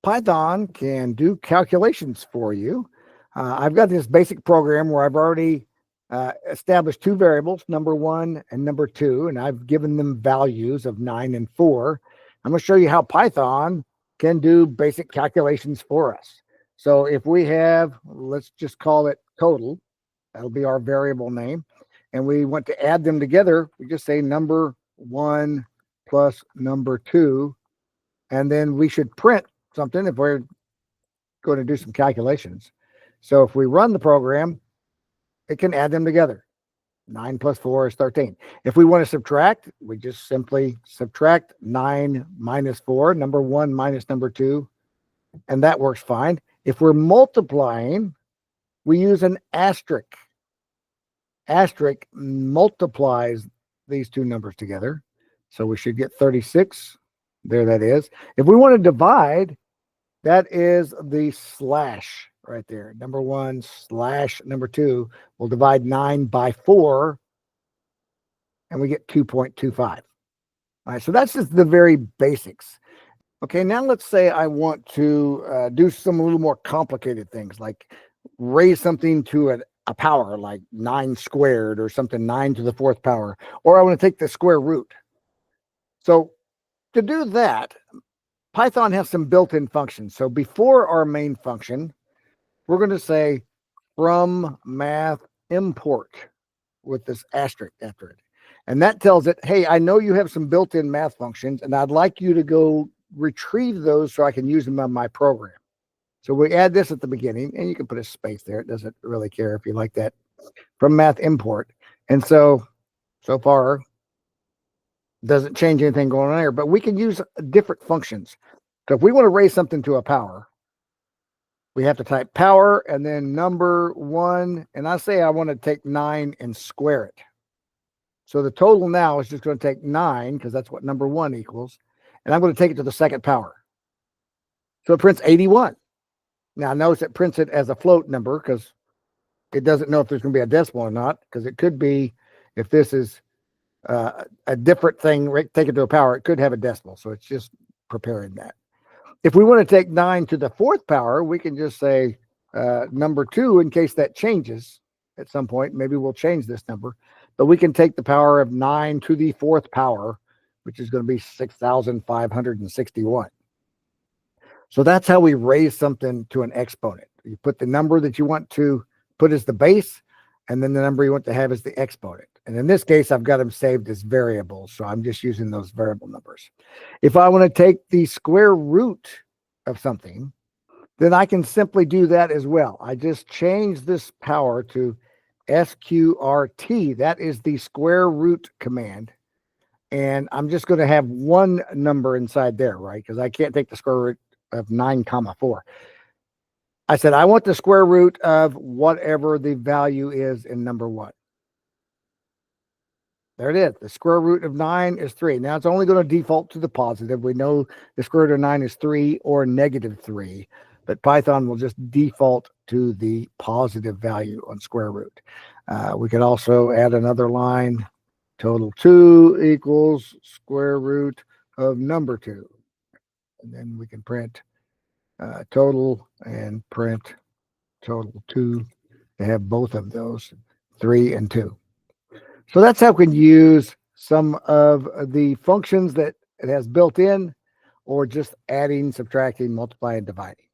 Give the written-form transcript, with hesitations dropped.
Python can do calculations for you. I've got this basic program where I've already established two variables, number 1 and number 2, and I've given them values of 9 and 4. I'm going to show you how Python can do basic calculations for us. So if we have, let's just call it total, that'll be our variable name, and we want to add them together, we just say number 1 plus number 2, and then we should print something if we're going to do some calculations. So if we run the program, it can add them together. 9 plus 4 is 13. If we want to subtract, we just simply subtract 9 minus 4, number 1 minus number 2, and that works fine. If we're multiplying, we use an asterisk. Asterisk multiplies these two numbers together. So we should get 36. There that is. If we want to divide, that is the slash right there. Number 1 slash number 2 will divide 9 by 4, and we get 2.25. All right, so that's just the very basics. Okay, now let's say I want to do some a little more complicated things, like raise something to a power, like 9 squared or something, 9 to the 4th power, or I want to take the square root. So to do that, Python has some built-in functions. So before our main function, we're going to say from math import with this asterisk after it. And that tells it, hey, I know you have some built-in math functions, and I'd like you to go retrieve those so I can use them on my program. So we add this at the beginning, and you can put a space there. It doesn't really care if you like that. From math import. And so far, doesn't change anything going on there, but we can use different functions. So if we want to raise something to a power, we have to type power and then number 1. And I say I want to take 9 and square it. So the total now is just going to take 9 because that's what number 1 equals. And I'm going to take it to the 2nd power. So it prints 81. Now notice it prints it as a float number because it doesn't know if there's going to be a decimal or not, because it could be, if this is a different thing, take it to a power, it could have a decimal. So it's just preparing that. If we want to take 9 to the 4th power, we can just say number 2 in case that changes at some point. Maybe we'll change this number, but we can take the power of 9 to the 4th power, which is going to be 6,561. So that's how we raise something to an exponent. You put the number that you want to put as the base, and then the number you want to have as the exponent. And in this case, I've got them saved as variables, so I'm just using those variable numbers. If I want to take the square root of something, then I can simply do that as well. I just change this power to SQRT. That is the square root command. And I'm just going to have one number inside there, right? Because I can't take the square root of 9, 4. I said, I want the square root of whatever the value is in number 1. There it is. The square root of 9 is 3. Now it's only going to default to the positive. We know the square root of 9 is 3 or negative 3, but Python will just default to the positive value on square root. We could also add another line. Total 2 equals square root of number 2. And then we can print total and print total 2 to have both of those, 3 and 2. So that's how we can use some of the functions that it has built in, or just adding, subtracting, multiplying, dividing.